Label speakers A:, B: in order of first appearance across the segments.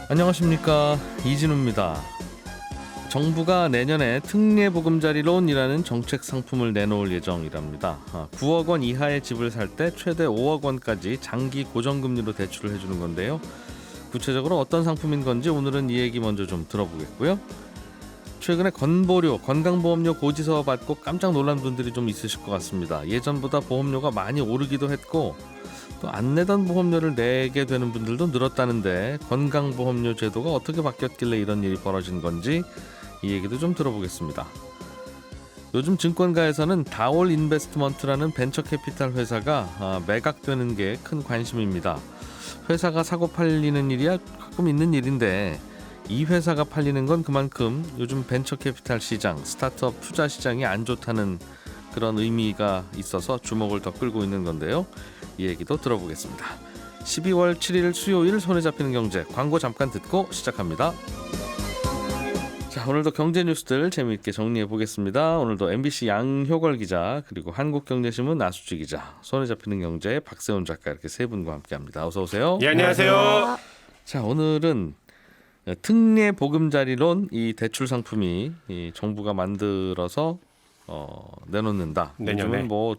A: 안녕하십니까, 이진우입니다. 정부가 내년에 특례보금자리론이라는 정책 상품을 내놓을 예정이랍니다. 9억 원 이하의 집을 살 때 최대 5억 원까지 장기 고정금리로 대출을 해주는 건데요. 구체적으로 어떤 상품인 건지 오늘은 이 얘기 먼저 좀 들어보겠고요. 최근에 건보료, 건강보험료 고지서 받고 깜짝 놀란 분들이 좀 있으실 것 같습니다. 예전보다 보험료가 많이 오르기도 했고 또 안 내던 보험료를 내게 되는 분들도 늘었다는데 건강보험료 제도가 어떻게 바뀌었길래 이런 일이 벌어진 건지 이 얘기도 좀 들어보겠습니다. 요즘 증권가에서는 다올 인베스트먼트라는 벤처캐피탈 회사가 매각되는 게 큰 관심입니다. 회사가 사고 팔리는 일이야 가끔 있는 일인데 이 회사가 팔리는 건 그만큼 요즘 벤처캐피탈 시장, 스타트업 투자 시장이 안 좋다는 그런 의미가 있어서 주목을 더 끌고 있는 건데요. 이 얘기도 들어보겠습니다. 12월 7일 수요일 손에 잡히는 경제, 광고 잠깐 듣고 시작합니다. 자, 오늘도 경제 뉴스들 재미있게 정리해 보겠습니다. 오늘도 MBC 양효걸 기자, 그리고 한국경제신문 나수지 기자, 손에 잡히는 경제 박세훈 작가, 이렇게 세 분과 함께합니다. 어서 오세요.
B: 예, 안녕하세요.
A: 자, 오늘은 특례보금자리론, 이 대출 상품이 이 정부가 만들어서 내놓는다.
B: 내년에.
A: 요즘은 뭐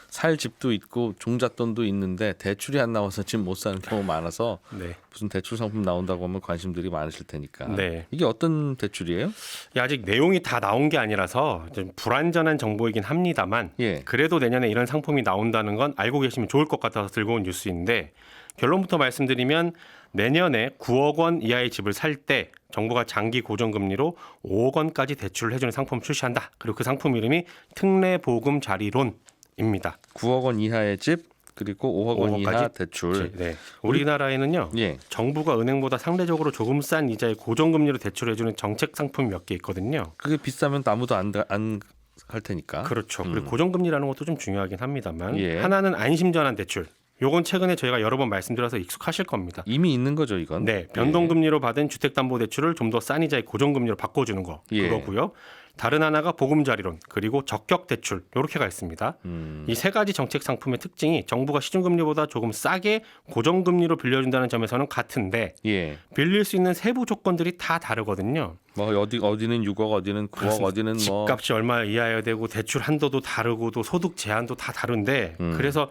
A: 살 집도 있고 종잣돈도 있는데 대출이 안 나와서 집 못 사는 경우 많아서
B: 네.
A: 무슨 대출 상품 나온다고 하면 관심들이 많으실 테니까.
B: 네.
A: 이게 어떤 대출이에요?
B: 아직 내용이 다 나온 게 아니라서 좀 불완전한 정보이긴 합니다만
A: 예.
B: 그래도 내년에 이런 상품이 나온다는 건 알고 계시면 좋을 것 같아서 들고 온 뉴스인데, 결론부터 말씀드리면 내년에 9억 원 이하의 집을 살 때 정부가 장기 고정금리로 5억 원까지 대출을 해주는 상품을 출시한다. 그리고 그 상품 이름이 특례보금자리론입니다.
A: 9억 원 이하의 집, 그리고 5억 원 이하 대출.
B: 네. 우리나라에는요.
A: 예.
B: 정부가 은행보다 상대적으로 조금 싼 이자의 고정금리로 대출해주는 정책 상품이 몇 개 있거든요.
A: 그게 비싸면 아무도 안 할 테니까.
B: 그렇죠. 그리고 고정금리라는 것도 좀 중요하긴 합니다만
A: 예.
B: 하나는 안심전환 대출. 요건 최근에 저희가 여러 번 말씀드려서 익숙하실 겁니다.
A: 이미 있는 거죠, 이건.
B: 네, 변동금리로 받은 주택담보대출을 좀 더 싼 이자의 고정금리로 바꿔주는 거,
A: 예.
B: 그거고요. 다른 하나가 보금자리론, 그리고 적격대출, 이렇게가 있습니다. 이 세 가지 정책 상품의 특징이 정부가 시중금리보다 조금 싸게 고정금리로 빌려준다는 점에서는 같은데
A: 예.
B: 빌릴 수 있는 세부 조건들이 다 다르거든요.
A: 뭐 어디는 6억, 어디는 9억,
B: 그렇습니다.
A: 어디는 뭐
B: 집값이 얼마 이하여야 되고 대출 한도도 다르고 또 소득 제한도 다 다른데 그래서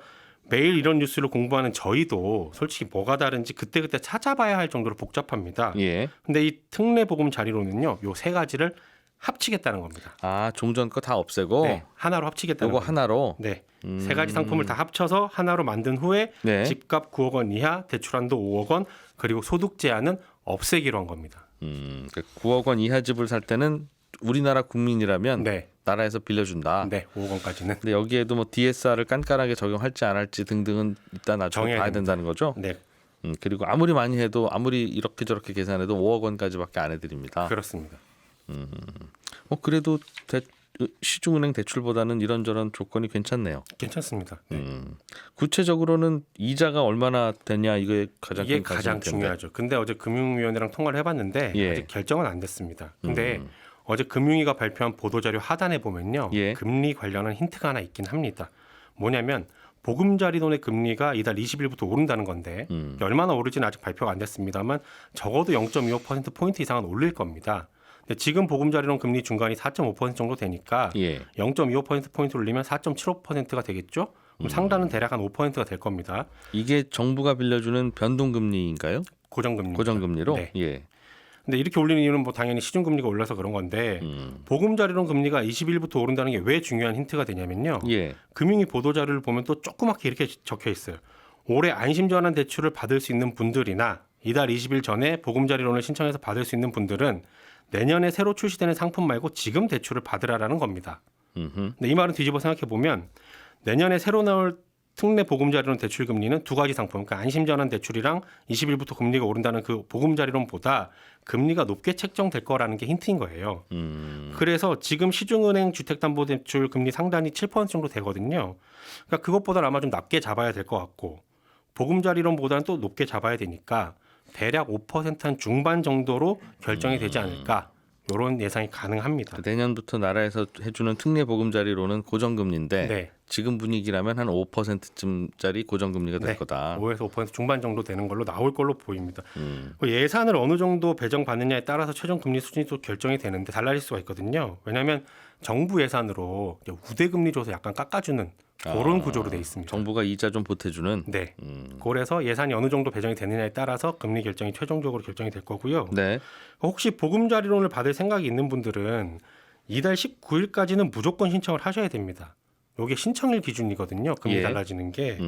B: 매일 이런 뉴스를 공부하는 저희도 솔직히 뭐가 다른지 그때그때 찾아봐야 할 정도로 복잡합니다.
A: 예.
B: 근데 이 특례보금자리론은요, 요 세 가지를 합치겠다는 겁니다.
A: 아, 종전 거 다 없애고
B: 네, 하나로 합치겠다는
A: 요거
B: 겁니다.
A: 하나로.
B: 네, 세 가지 상품을 다 합쳐서 하나로 만든 후에
A: 네.
B: 집값 9억 원 이하, 대출한도 5억 원, 그리고 소득 제한은 없애기로 한 겁니다.
A: 9억 원 이하 집을 살 때는 우리나라 국민이라면
B: 네,
A: 나라에서 빌려준다.
B: 네, 5억 원까지는.
A: 근데 여기에도 뭐 DSR을 깐깐하게 적용할지 안 할지 등등은 일단 나중에
B: 정해야
A: 봐야
B: 됩니다.
A: 된다는 거죠.
B: 네,
A: 그리고 아무리 많이 해도, 아무리 이렇게 저렇게 계산해도 5억 원까지밖에 안 해드립니다.
B: 그렇습니다.
A: 그래도 시중은행 대출보다는 이런저런 조건이 괜찮네요.
B: 괜찮습니다. 네.
A: 구체적으로는 이자가 얼마나 되냐, 이게 가장
B: 이게
A: 큰
B: 가장
A: 관심일 텐데.
B: 중요하죠. 근데 어제 금융위원회랑 통화를 해봤는데
A: 예.
B: 아직 결정은 안 됐습니다. 근데 어제 금융위가 발표한 보도자료 하단에 보면요.
A: 예.
B: 금리 관련한 힌트가 하나 있긴 합니다. 뭐냐면 보금자리론의 금리가 이달 20일부터 오른다는 건데 얼마나 오를지는 아직 발표가 안 됐습니다만 적어도 0.25%포인트 이상은 올릴 겁니다. 근데 지금 보금자리론 금리 중간이 4.5% 정도 되니까
A: 예.
B: 0.25%포인트 올리면 4.75%가 되겠죠? 그럼 상단은 대략 한 5%가 될 겁니다.
A: 이게 정부가 빌려주는 변동금리인가요?
B: 고정금리.
A: 고정금리로?
B: 네.
A: 예.
B: 근데 이렇게 올리는 이유는 뭐 당연히 시중금리가 올라서 그런 건데 보금자리론 금리가 20일부터 오른다는 게 왜 중요한 힌트가 되냐면요.
A: 예.
B: 금융위 보도자료를 보면 또 조그맣게 이렇게 적혀 있어요. 올해 안심전환 대출을 받을 수 있는 분들이나 이달 20일 전에 보금자리론을 신청해서 받을 수 있는 분들은 내년에 새로 출시되는 상품 말고 지금 대출을 받으라라는 겁니다. 근데 이 말은 뒤집어 생각해 보면 내년에 새로 나올 특례 보금자리론 대출 금리는 두 가지 상품, 그러니까 안심전환 대출이랑 20일부터 금리가 오른다는 그 보금자리론보다 금리가 높게 책정될 거라는 게 힌트인 거예요. 그래서 지금 시중은행 주택담보대출 금리 상단이 7% 정도 되거든요. 그러니까 그것보다는 아마 좀 낮게 잡아야 될 것 같고 보금자리론보다는 또 높게 잡아야 되니까 대략 5% 한 중반 정도로 결정이 되지 않을까. 이런 예상이 가능합니다.
A: 내년부터 나라에서 해주는 특례 보금자리로는 고정금리인데
B: 네.
A: 지금 분위기라면 한 5%쯤짜리 고정금리가 될
B: 네.
A: 거다.
B: 5에서 5% 중반 정도 되는 걸로 나올 걸로 보입니다. 그 예산을 어느 정도 배정받느냐에 따라서 최종 금리 수준이 또 결정이 되는데 달라질 수가 있거든요. 왜냐하면 정부 예산으로 이제 우대금리 줘서 약간 깎아주는 그런 구조로 돼 있습니다.
A: 정부가 이자 좀 보태주는.
B: 네. 그래서 예산이 어느 정도 배정이 되느냐에 따라서 금리 결정이 최종적으로 결정이 될 거고요.
A: 네.
B: 혹시 보금자리론을 받을 생각이 있는 분들은 이달 19일까지는 무조건 신청을 하셔야 됩니다. 이게 신청일 기준이거든요. 금리
A: 예.
B: 달라지는 게.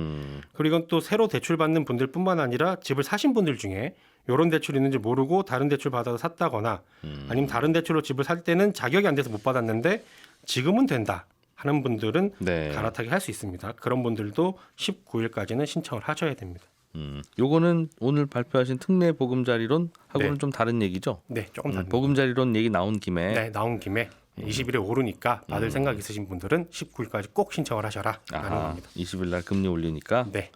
B: 그리고 또 새로 대출 받는 분들뿐만 아니라 집을 사신 분들 중에 이런 대출이 있는지 모르고 다른 대출 받아서 샀다거나 아니면 다른 대출로 집을 살 때는 자격이 안 돼서 못 받았는데 지금은 된다 하는 분들은
A: 네.
B: 갈아타기 할 수 있습니다. 그런 분들도 19일까지는 신청을 하셔야 됩니다.
A: 요거는 오늘 발표하신 특례 보금자리론하고는
B: 네.
A: 좀 다른 얘기죠.
B: 네, 조금 다릅니다.
A: 보금자리론 얘기 나온 김에
B: 네, 나온 김에 20일에 오르니까 받을 생각 있으신 분들은 19일까지 꼭 신청을 하셔라 라는 겁니다.
A: 20일 날 금리 올리니까.
B: 네.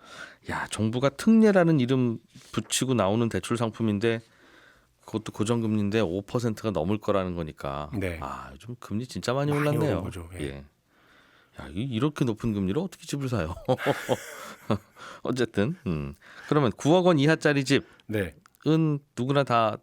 A: 야, 정부가 특례라는 이름 붙이고 나오는 대출 상품인데 그것도 고정금리인데 5%가 넘을 거라는 거니까.
B: 네.
A: 요즘 금리 진짜 많이
B: 많이
A: 올랐네요.
B: 오른 거죠. 예.
A: 예. 야, 이렇게 높은 금리로 어떻게 집을 사요? 어쨌든 그러면 9억 원 이하짜리 집은
B: 네.
A: 누구나 다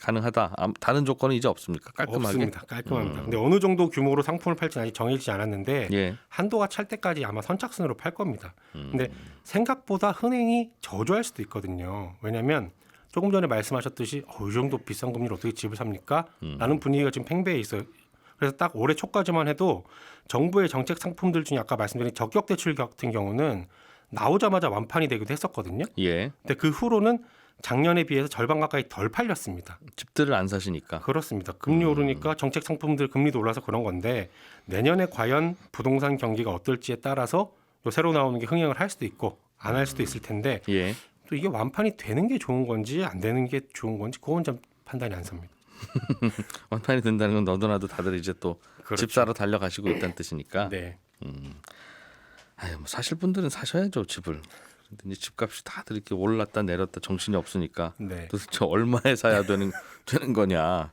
A: 가능하다. 다른 조건은 이제 없습니까? 깔끔하게.
B: 없습니다. 깔끔합니다. 근데 어느 정도 규모로 상품을 팔지는 아직 정해지지 않았는데
A: 예.
B: 한도가 찰 때까지 아마 선착순으로 팔 겁니다. 근데 생각보다 흔행이 저조할 수도 있거든요. 왜냐하면 조금 전에 말씀하셨듯이 이 정도 비싼 금리로 어떻게 집을 삽니까? 라는 분위기가 지금 팽배해 있어요. 그래서 딱 올해 초까지만 해도 정부의 정책 상품들 중에 아까 말씀드린 적격 대출 같은 경우는 나오자마자 완판이 되기도 했었거든요.
A: 예.
B: 근데 그 후로는 작년에 비해서 절반 가까이 덜 팔렸습니다.
A: 집들을 안 사시니까.
B: 그렇습니다. 금리 오르니까 정책 상품들 금리도 올라서 그런 건데 내년에 과연 부동산 경기가 어떨지에 따라서 요 새로 나오는 게 흥행을 할 수도 있고 안 할 수도 있을 텐데
A: 예.
B: 또 이게 완판이 되는 게 좋은 건지 안 되는 게 좋은 건지 그건 좀 판단이 안 섭니다.
A: 완판이 된다는 건 너도나도 다들 이제 또 집
B: 그렇죠.
A: 사러 달려가시고 있다는 뜻이니까.
B: 네.
A: 뭐 사실 분들은 사셔야죠 집을. 근데 이제 집값이 다들 이렇게 올랐다 내렸다 정신이 없으니까
B: 네.
A: 도대체 얼마에 사야 되는 거냐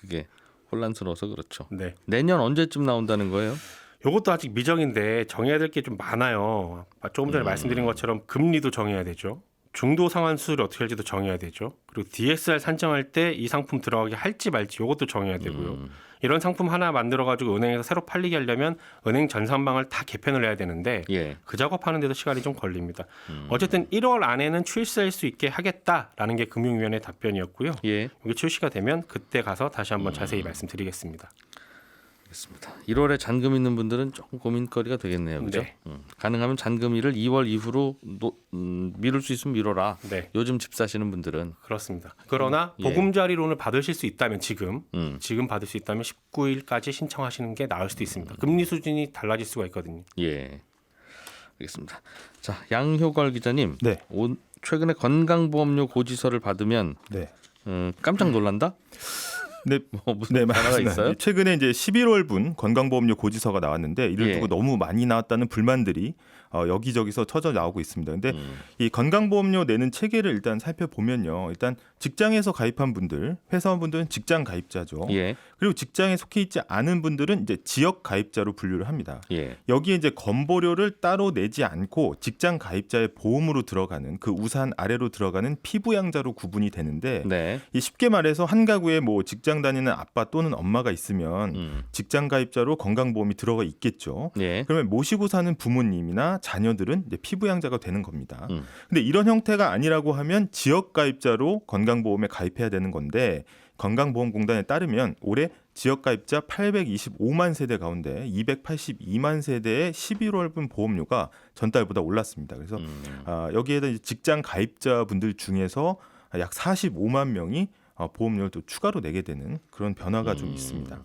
A: 그게 혼란스러워서 그렇죠.
B: 네.
A: 내년 언제쯤 나온다는 거예요?
B: 이것도 아직 미정인데 정해야 될 게 좀 많아요. 조금 전에 말씀드린 것처럼 금리도 정해야 되죠. 중도 상환 수수료 어떻게 할지도 정해야 되죠. 그리고 DSR 산정할 때 이 상품 들어가게 할지 말지 이것도 정해야 되고요. 이런 상품 하나 만들어가지고 은행에서 새로 팔리게 하려면 은행 전산망을 다 개편을 해야 되는데
A: 예.
B: 그 작업하는 데도 시간이 좀 걸립니다. 어쨌든 1월 안에는 출시할 수 있게 하겠다라는 게 금융위원회 답변이었고요.
A: 예.
B: 이게 출시가 되면 그때 가서 다시 한번 자세히 말씀드리겠습니다.
A: 알겠습니다. 1월에 잔금 있는 분들은 조금 고민거리가 되겠네요. 그죠?
B: 네.
A: 가능하면 잔금일을 2월 이후로 미룰 수 있으면 미뤄라.
B: 네.
A: 요즘 집 사시는 분들은.
B: 그렇습니다. 그러나
A: 예.
B: 보금자리론을 받으실 수 있다면 지금 받을 수 있다면 19일까지 신청하시는 게 나을 수도 있습니다. 금리 수준이 달라질 수가 있거든요.
A: 예. 알겠습니다. 자, 양효걸 기자님.
C: 네.
A: 최근에 건강보험료 고지서를 받으면
C: 네.
A: 깜짝 놀란다?
C: 네,
A: 무슨 변화가
C: 맞습니다.
A: 있어요?
C: 최근에 이제 11월분 건강보험료 고지서가 나왔는데 이를
A: 예.
C: 두고 너무 많이 나왔다는 불만들이 여기저기서 터져 나오고 있습니다. 근데 이 건강보험료 내는 체계를 일단 살펴보면요. 일단 직장에서 가입한 분들, 회사원분들은 직장 가입자죠.
A: 예.
C: 그리고 직장에 속해 있지 않은 분들은 이제 지역 가입자로 분류를 합니다.
A: 예.
C: 여기에 이제 건보료를 따로 내지 않고 직장 가입자의 보험으로 들어가는 그 우산 아래로 들어가는 피부양자로 구분이 되는데
A: 네.
C: 이 쉽게 말해서 한 가구에 뭐 직장 다니는 아빠 또는 엄마가 있으면 직장 가입자로 건강보험이 들어가 있겠죠.
A: 예.
C: 그러면 모시고 사는 부모님이나 자녀들은 이제 피부양자가 되는 겁니다. 근데 이런 형태가 아니라고 하면 지역 가입자로 건강보험에 가입해야 되는 건데 건강보험공단에 따르면 올해 지역가입자 825만 세대 가운데 282만 세대의 11월분 보험료가 전달보다 올랐습니다. 그래서 여기에다 이제 직장 가입자분들 중에서 약 45만 명이 보험료를 또 추가로 내게 되는 그런 변화가 좀 있습니다.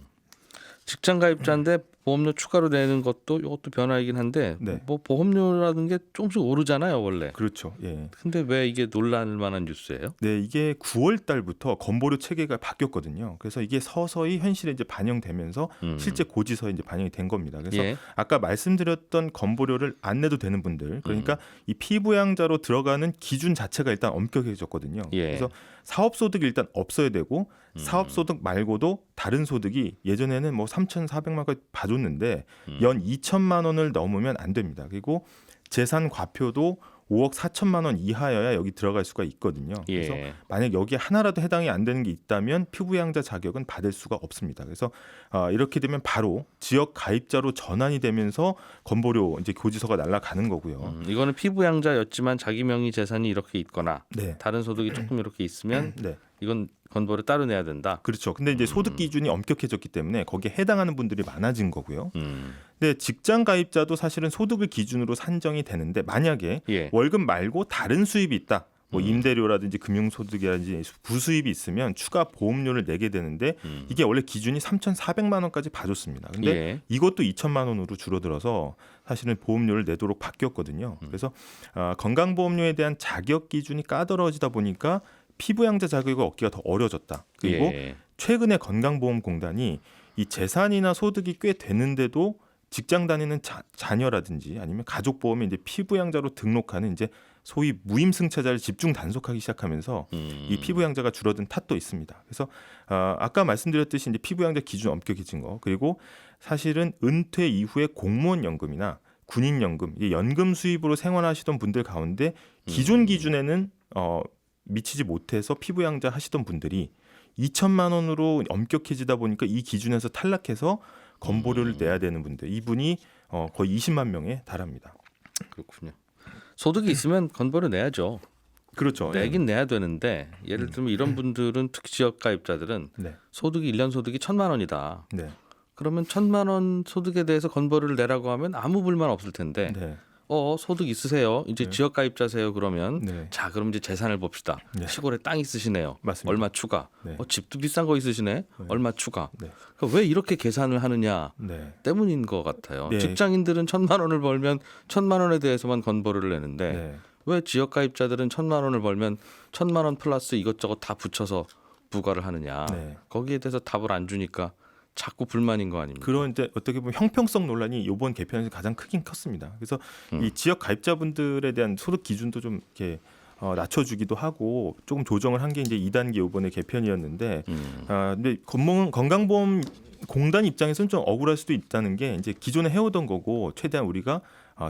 A: 직장 가입자인데 보험료 추가로 내는 것도 이것도 변화이긴 한데
C: 네.
A: 뭐 보험료라는 게 조금씩 오르잖아요 원래.
C: 그렇죠. 예.
A: 근데 왜 이게 논란을 만한 뉴스예요?
C: 네, 이게 9월 달부터 건보료 체계가 바뀌었거든요. 그래서 이게 서서히 현실에 이제 반영되면서 실제 고지서에 이제 반영이 된 겁니다. 그래서
A: 예.
C: 아까 말씀드렸던 건보료를 안 내도 되는 분들, 그러니까 이 피부양자로 들어가는 기준 자체가 일단 엄격해졌거든요.
A: 예.
C: 그래서 사업소득이 일단 없어야 되고 사업소득 말고도 다른 소득이 예전에는 뭐 3,400만 원까지 봐줬는데 연 2천만 원을 넘으면 안 됩니다. 그리고 재산 과표도 5억 4천만 원 이하여야 여기 들어갈 수가 있거든요. 그래서
A: 예.
C: 만약 여기에 하나라도 해당이 안 되는 게 있다면 피부양자 자격은 받을 수가 없습니다. 그래서 이렇게 되면 바로 지역 가입자로 전환이 되면서 건보료 이제 고지서가 날아가는 거고요.
A: 이거는 피부양자였지만 자기 명의 재산이 이렇게 있거나
C: 네.
A: 다른 소득이 조금 이렇게 있으면
C: 네.
A: 이건 건보료 따로 내야 된다.
C: 그렇죠. 근데 이제 소득 기준이 엄격해졌기 때문에 거기에 해당하는 분들이 많아진 거고요.
A: 음.
C: 근데 직장 가입자도 사실은 소득을 기준으로 산정이 되는데 만약에
A: 예.
C: 월급 말고 다른 수입이 있다. 뭐 임대료라든지 금융소득이라든지 부수입이 있으면 추가 보험료를 내게 되는데 이게 원래 기준이 3,400만 원까지 봐줬습니다. 근데
A: 예.
C: 이것도 2천만 원으로 줄어들어서 사실은 보험료를 내도록 바뀌었거든요. 그래서 건강보험료에 대한 자격 기준이 까다로워지다 보니까 피부양자 자격을 얻기가 더 어려워졌다. 그리고
A: 예.
C: 최근에 건강보험공단이 이 재산이나 소득이 꽤 되는데도 직장 다니는 자녀라든지 아니면 가족보험에 이제 피부양자로 등록하는 이제 소위 무임승차자를 집중 단속하기 시작하면서 이 피부양자가 줄어든 탓도 있습니다. 그래서 아까 말씀드렸듯이 이제 피부양자 기준 엄격해진 거 그리고 사실은 은퇴 이후에 공무원 연금이나 군인연금, 이 연금 수입으로 생활하시던 분들 가운데 기존 기준에는 미치지 못해서 피부양자 하시던 분들이 2천만 원으로 엄격해지다 보니까 이 기준에서 탈락해서 건보료를 내야 되는 분들 이분이 거의 20만 명에 달합니다.
A: 그렇군요. 소득이 있으면 건보료 내야죠.
C: 그렇죠.
A: 내긴 내야 되는데 예를 들면 이런 분들은 특히 지역 가입자들은
C: 네.
A: 소득이 1년 소득이 1,000만 원이다.
C: 네.
A: 그러면 1,000만 원 소득에 대해서 건보료를 내라고 하면 아무 불만 없을 텐데
C: 네.
A: 소득 있으세요. 이제
C: 네.
A: 지역 가입자세요. 그러면
C: 네.
A: 자 그럼 이제 재산을 봅시다.
C: 네.
A: 시골에 땅 있으시네요.
C: 맞습니다.
A: 얼마 추가.
C: 네.
A: 집도 비싼 거 있으시네. 얼마 추가.
C: 네.
A: 그러니까 왜 이렇게 계산을 하느냐
C: 네.
A: 때문인 것 같아요.
C: 네.
A: 직장인들은 1,000만 원을 벌면 1,000만 원에 대해서만 건보료를 내는데
C: 네.
A: 왜 지역 가입자들은 1,000만 원을 벌면 1,000만 원 플러스 이것저것 다 붙여서 부과를 하느냐.
C: 네.
A: 거기에 대해서 답을 안 주니까 자꾸 불만인 거 아닙니까?
C: 그런 이제 어떻게 보면 형평성 논란이 이번 개편에서 가장 크긴 컸습니다. 그래서 이 지역 가입자분들에 대한 소득 기준도 좀 이렇게 낮춰주기도 하고 조금 조정을 한 게 이제 2단계 이번에 개편이었는데 근데 건강보험 공단 입장에서는 좀 억울할 수도 있다는 게 이제 기존에 해오던 거고 최대한 우리가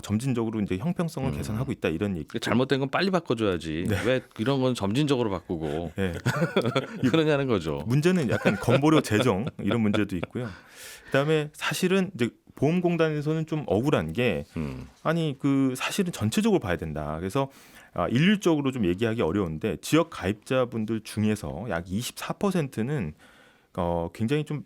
C: 점진적으로 이제 형평성을 개선하고 있다 이런 얘기.
A: 잘못된 건 빨리 바꿔줘야지.
C: 네.
A: 왜 이런 건 점진적으로 바꾸고
C: 네.
A: 그러냐는 거죠.
C: 문제는 약간 건보료 재정 이런 문제도 있고요. 그다음에 사실은 이제 보험공단에서는 좀 억울한 게 아니 그 사실은 전체적으로 봐야 된다. 그래서 일률적으로 좀 얘기하기 어려운데 지역 가입자분들 중에서 약 24%는 굉장히 좀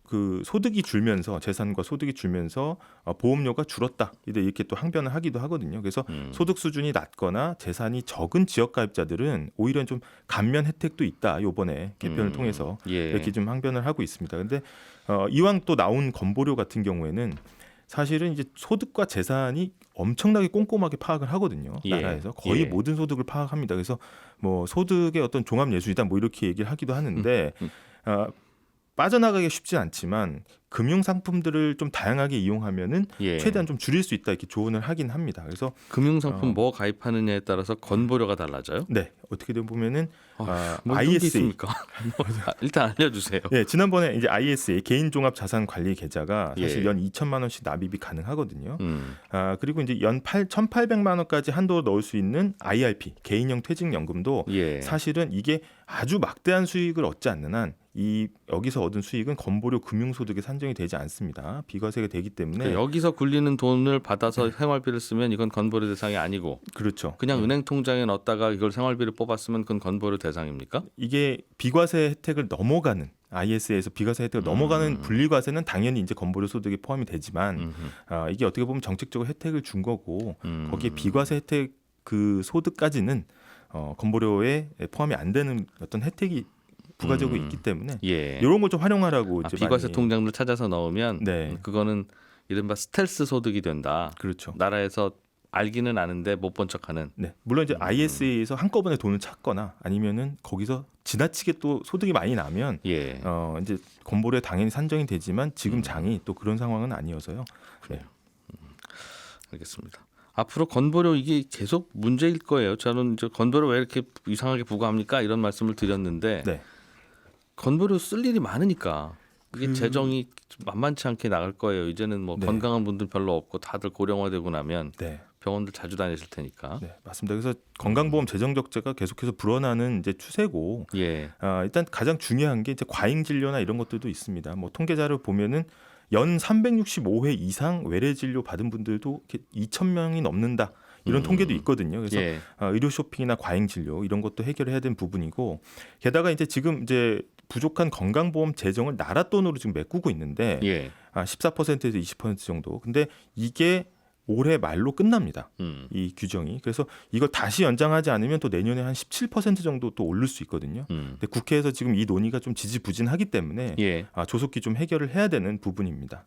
C: 그 소득이 줄면서 재산과 소득이 줄면서 보험료가 줄었다 이렇게 또 항변을 하기도 하거든요. 그래서 소득 수준이 낮거나 재산이 적은 지역 가입자들은 오히려 좀 감면 혜택도 있다. 이번에 개편을 통해서
A: 예.
C: 이렇게 좀 항변을 하고 있습니다. 근데 이왕 또 나온 건보료 같은 경우에는 사실은 이제 소득과 재산이 엄청나게 꼼꼼하게 파악을 하거든요.
A: 예.
C: 나라에서 거의
A: 예.
C: 모든 소득을 파악합니다. 그래서 뭐 소득의 어떤 종합 예술이다 뭐 이렇게 얘기를 하기도 하는데 빠져나가기 쉽지 않지만 금융 상품들을 좀 다양하게 이용하면은
A: 예.
C: 최대한 좀 줄일 수 있다 이렇게 조언을 하긴 합니다. 그래서
A: 금융상품 뭐 가입하느냐에 따라서 건보료가 달라져요?
C: 네 어떻게 보면은
A: 뭐 그런 게
C: ISA
A: 있습니까? 일단 알려주세요.
C: 네, 지난번에 이제 ISA 개인종합자산관리 계좌가 사실
A: 예.
C: 연 2천만 원씩 납입이 가능하거든요. 그리고 이제 연 1,800만 원까지 한도로 넣을 수 있는 IRP 개인형 퇴직연금도
A: 예.
C: 사실은 이게 아주 막대한 수익을 얻지 않는 한 여기서 얻은 수익은 건보료 금융소득에 산정이 되지 않습니다. 비과세가 되기 때문에
A: 그러니까 여기서 굴리는 돈을 받아서 생활비를 쓰면 이건 건보료 대상이 아니고
C: 그렇죠.
A: 그냥 은행 통장에 넣었다가 이걸 생활비를 뽑았으면 그건 건보료 대상입니까?
C: 이게 비과세 혜택을 넘어가는 IS에서 비과세 혜택을 넘어가는 분리과세는 당연히 이제 건보료 소득에 포함이 되지만 이게 어떻게 보면 정책적으로 혜택을 준 거고 거기에 비과세 혜택 그 소득까지는 건보료에 포함이 안 되는 어떤 혜택이 부가적으로 있기 때문에
A: 예.
C: 이런 걸 좀 활용하라고 이제
A: 비과세
C: 많이.
A: 통장을 찾아서 넣으면
C: 네.
A: 그거는 이른바 스텔스 소득이 된다.
C: 그렇죠.
A: 나라에서 알기는 아는데 못 본 척하는.
C: 네. 물론 이제 ISA에서 한꺼번에 돈을 찾거나 아니면은 거기서 지나치게 또 소득이 많이 나면
A: 예.
C: 이제 건보료에 당연히 산정이 되지만 지금 장이 또 그런 상황은 아니어서요. 네.
A: 알겠습니다. 앞으로 건보료 이게 계속 문제일 거예요. 저는 이제 건보료 왜 이렇게 이상하게 부과합니까? 이런 말씀을 드렸는데
C: 네.
A: 건보료 쓸 일이 많으니까 이게 재정이 만만치 않게 나갈 거예요. 이제는 뭐
C: 네.
A: 건강한 분들 별로 없고 다들 고령화되고 나면
C: 네.
A: 병원들 자주 다니실 테니까.
C: 네, 맞습니다. 그래서 건강보험 재정 적자가 계속해서 불어나는 이제 추세고,
A: 예.
C: 일단 가장 중요한 게 이제 과잉 진료나 이런 것들도 있습니다. 뭐 통계자료 보면은 연 365회 이상 외래 진료 받은 분들도 2,000명이 넘는다. 이런 통계도 있거든요. 그래서
A: 예.
C: 의료 쇼핑이나 과잉 진료 이런 것도 해결해야 되는 부분이고, 게다가 이제 지금 이제 부족한 건강보험 재정을 나라 돈으로 지금 메꾸고 있는데,
A: 예.
C: 14%에서 20% 정도. 근데 이게 올해 말로 끝납니다. 이 규정이. 그래서 이걸 다시 연장하지 않으면 또 내년에 한 17% 정도 또 오를 수 있거든요. 근데 국회에서 지금 이 논의가 좀 지지부진하기 때문에
A: 예.
C: 조속히 좀 해결을 해야 되는 부분입니다.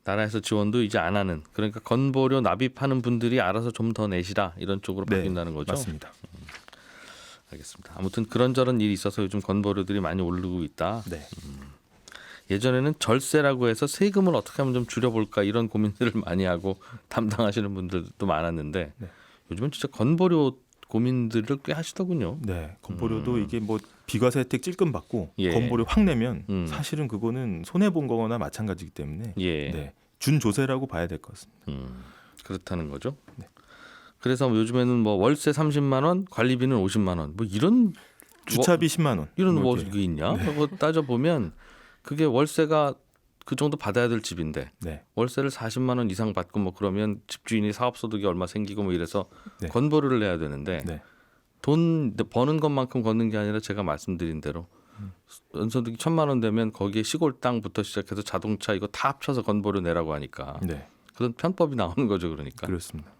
A: 나라에서 지원도 이제 안 하는. 그러니까 건보료 납입하는 분들이 알아서 좀 더 내시라 이런 쪽으로 바뀐다는 거죠.
C: 맞습니다.
A: 알겠습니다. 아무튼 그런저런 일이 있어서 요즘 건보료들이 많이 오르고 있다.
C: 네.
A: 예전에는 절세라고 해서 세금을 어떻게 하면 좀 줄여볼까 이런 고민들을 많이 하고 담당하시는 분들도 많았는데
C: 네.
A: 요즘은 진짜 건보료 고민들을 꽤 하시더군요.
C: 네. 건보료도 이게 뭐 비과세 혜택 찔끔 받고
A: 예.
C: 건보료 확 내면
A: 음.
C: 사실은 그거는 손해 본 거나 마찬가지이기 때문에
A: 예.
C: 네. 준조세라고 봐야 될 것 같습니다.
A: 그렇다는 거죠.
C: 네.
A: 그래서 요즘에는 뭐 월세 30만 원, 관리비는 50만 원, 뭐 이런
C: 주차비 10만 원.
A: 이런
C: 뭐
A: 뭐
C: 이렇게.
A: 이게 있냐? 그거 따져 보면 그게 월세가 그 정도 받아야 될 집인데
C: 네.
A: 월세를 40만 원 이상 받고 뭐 그러면 집주인이 사업 소득이 얼마 생기고 뭐 이래서
C: 네.
A: 건보료를 내야 되는데
C: 네.
A: 돈 버는 것만큼 걷는 게 아니라 제가 말씀드린 대로 연소득이 1,000만 원 되면 거기에 시골 땅부터 시작해서 자동차 이거 다 합쳐서 건보료 내라고 하니까
C: 네.
A: 그런 편법이 나오는 거죠. 그러니까
C: 그렇습니다.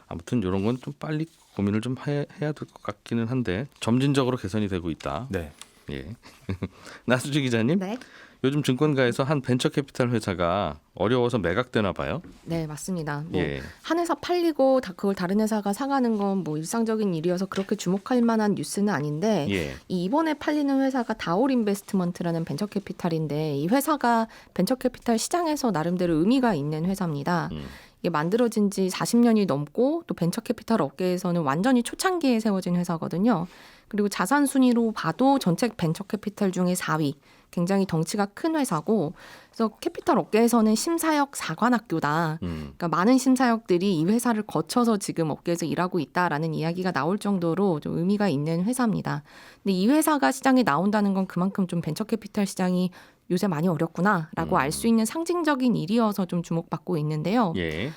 A: 아무튼 이런 건 좀 빨리 고민을 좀 해야 될 것 같기는 한데 점진적으로 개선이 되고 있다.
C: 네.
A: 예. 나수지 기자님,
D: 네.
A: 요즘 증권가에서 한 벤처캐피탈 회사가 어려워서 매각되나 봐요.
D: 네, 맞습니다. 뭐
A: 예.
D: 한 회사 팔리고 그걸 다른 회사가 사가는 건 뭐 일상적인 일이어서 그렇게 주목할 만한 뉴스는 아닌데
A: 예.
D: 이번에 팔리는 회사가 다올 인베스트먼트라는 벤처캐피탈인데 이 회사가 벤처캐피탈 시장에서 나름대로 의미가 있는 회사입니다. 이게 만들어진 지 40년이 넘고 또 벤처캐피탈 업계에서는 완전히 초창기에 세워진 회사거든요. 그리고 자산 순위로 봐도 전체 벤처캐피탈 중에 4위. 굉장히 덩치가 큰 회사고, 그래서 캐피탈 업계에서는 심사역 사관학교다. 그러니까 많은 심사역들이 이 회사를 거쳐서 지금 업계에서 일하고 있다라는 이야기가 나올 정도로 좀 의미가 있는 회사입니다. 근데 이 회사가 시장에 나온다는 건 그만큼 좀 벤처캐피탈 시장이 요새 많이 어렵구나라고 알 수 있는 상징적인 일이어서 좀 주목받고 있는데요.
A: 예.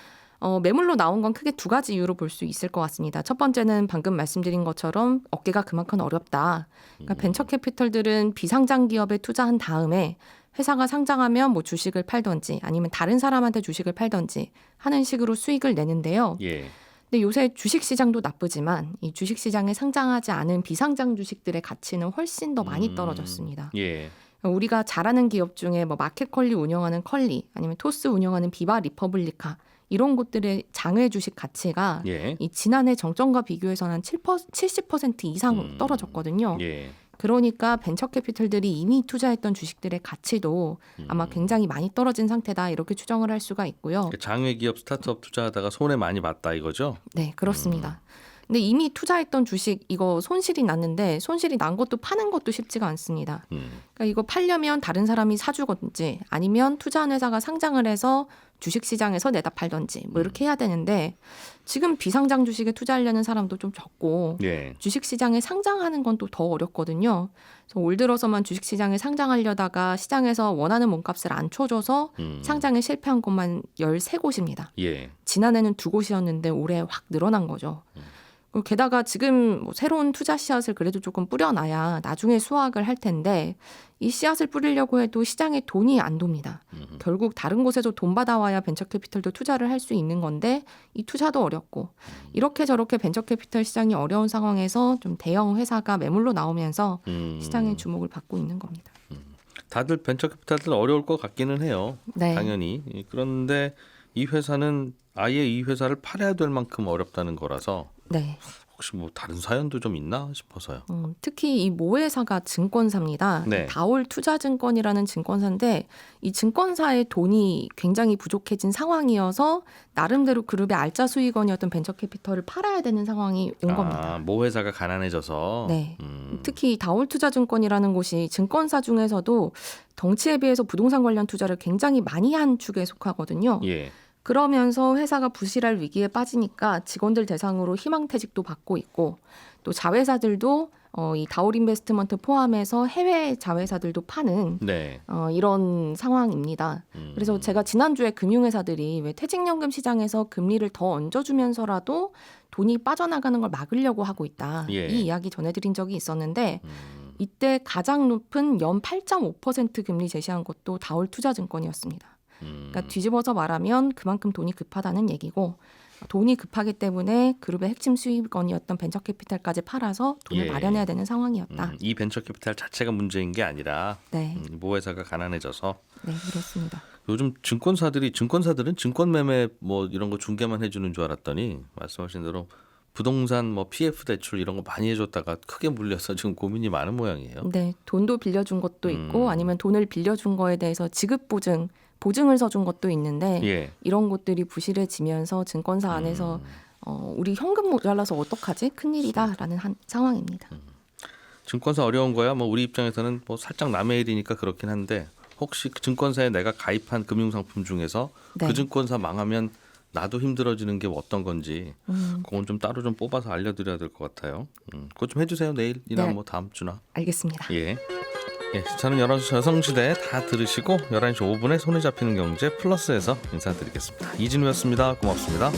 D: 매물로 나온 건 크게 두 가지 이유로 볼 수 있을 것 같습니다. 첫 번째는 방금 말씀드린 것처럼 업계가 그만큼 어렵다. 그러니까 벤처캐피털들은 비상장 기업에 투자한 다음에 회사가 상장하면 뭐 주식을 팔던지 아니면 다른 사람한테 주식을 팔던지 하는 식으로 수익을 내는데요.
A: 예.
D: 근데 요새 주식시장도 나쁘지만 이 주식시장에 상장하지 않은 비상장 주식들의 가치는 훨씬 더 많이 떨어졌습니다.
A: 예.
D: 우리가 잘 아는 기업 중에 뭐 마켓컬리 운영하는 컬리 아니면 토스 운영하는 비바 리퍼블리카 이런 곳들의 장외 주식 가치가
A: 예.
D: 이 지난해 정점과 비교해서는 한 70% 이상 떨어졌거든요.
A: 예.
D: 그러니까 벤처캐피털들이 이미 투자했던 주식들의 가치도 아마 굉장히 많이 떨어진 상태다 이렇게 추정을 할 수가 있고요.
A: 장외 기업 스타트업 투자하다가 손해 많이 봤다 이거죠?
D: 네, 그렇습니다. 근데 이미 투자했던 주식 이거 손실이 났는데 손실이 난 것도 파는 것도 쉽지가 않습니다. 그러니까 이거 팔려면 다른 사람이 사주건지 아니면 투자한 회사가 상장을 해서 주식시장에서 내다 팔던지 뭐 이렇게 해야 되는데 지금 비상장 주식에 투자하려는 사람도 좀 적고
A: 예.
D: 주식시장에 상장하는 건 또 더 어렵거든요. 그래서 올 들어서만 주식시장에 상장하려다가 시장에서 원하는 몸값을 안 쳐줘서 상장에 실패한 곳만 13곳입니다.
A: 예.
D: 지난해는 2곳이었는데 올해 확 늘어난 거죠. 게다가 지금 뭐 새로운 투자 씨앗을 그래도 조금 뿌려놔야 나중에 수확을 할 텐데 이 씨앗을 뿌리려고 해도 시장에 돈이 안 돕니다. 결국 다른 곳에서 돈 받아와야 벤처캐피털도 투자를 할 수 있는 건데 이 투자도 어렵고 이렇게 저렇게 벤처캐피털 시장이 어려운 상황에서 좀 대형 회사가 매물로 나오면서 시장의 주목을 받고 있는 겁니다.
A: 다들 벤처캐피탈들 어려울 것 같기는 해요.
D: 네.
A: 당연히. 그런데 이 회사는 아예 이 회사를 팔아야 될 만큼 어렵다는 거라서
D: 네.
A: 혹시 뭐 다른 사연도 좀 있나 싶어서요.
D: 특히 이 모 회사가 증권사입니다.
A: 네.
D: 다올 투자증권이라는 증권사인데 이 증권사의 돈이 굉장히 부족해진 상황이어서 나름대로 그룹의 알짜 수익원이었던 벤처캐피털을 팔아야 되는 상황이 온 겁니다.
A: 모 회사가 가난해져서.
D: 네. 특히 다올 투자증권이라는 곳이 증권사 중에서도 덩치에 비해서 부동산 관련 투자를 굉장히 많이 한 축에 속하거든요.
A: 예.
D: 그러면서 회사가 부실할 위기에 빠지니까 직원들 대상으로 희망퇴직도 받고 있고 또 자회사들도 이 다올 인베스트먼트 포함해서 해외 자회사들도 파는
A: 네.
D: 이런 상황입니다. 그래서 제가 지난주에 금융회사들이 왜 퇴직연금 시장에서 금리를 더 얹어주면서라도 돈이 빠져나가는 걸 막으려고 하고 있다.
A: 예.
D: 이 이야기 전해드린 적이 있었는데 이때 가장 높은 연 8.5% 금리 제시한 것도 다올 투자증권이었습니다. 그러니까 뒤집어서 말하면 그만큼 돈이 급하다는 얘기고 돈이 급하기 때문에 그룹의 핵심 수익원이었던 벤처캐피탈까지 팔아서 돈을
A: 예.
D: 마련해야 되는 상황이었다.
A: 이 벤처캐피탈 자체가 문제인 게 아니라
D: 네,
A: 모 회사가 가난해져서
D: 네 그렇습니다.
A: 요즘 증권사들은 증권 매매 뭐 이런 거 중개만 해주는 줄 알았더니 말씀하신 대로 부동산 뭐 PF 대출 이런 거 많이 해줬다가 크게 물려서 지금 고민이 많은 모양이에요.
D: 네, 돈도 빌려준 것도 있고 아니면 돈을 빌려준 거에 대해서 지급 보증을 서준 것도 있는데
A: 예.
D: 이런 것들이 부실해지면서 증권사 안에서 우리 현금 모자라서 어떡하지? 큰일이다라는 상황입니다.
A: 증권사 어려운 거야. 뭐 우리 입장에서는 뭐 살짝 남의 일이니까 그렇긴 한데 혹시 그 증권사에 내가 가입한 금융상품 중에서
D: 네.
A: 그 증권사 망하면 나도 힘들어지는 게 어떤 건지 그건 좀 따로 좀 뽑아서 알려드려야 될 것 같아요. 그거 좀 해주세요. 내일이나
D: 네.
A: 뭐 다음 주나.
D: 알겠습니다.
A: 예. 예, 저는 11시 여성시대 다 들으시고 11시 5분에 손에 잡히는 경제 플러스에서 인사드리겠습니다. 이진우였습니다. 고맙습니다.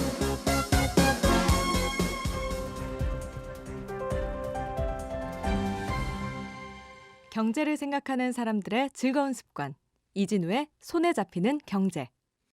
E: 경제를 생각하는 사람들의 즐거운 습관. 이진우의 손에 잡히는 경제.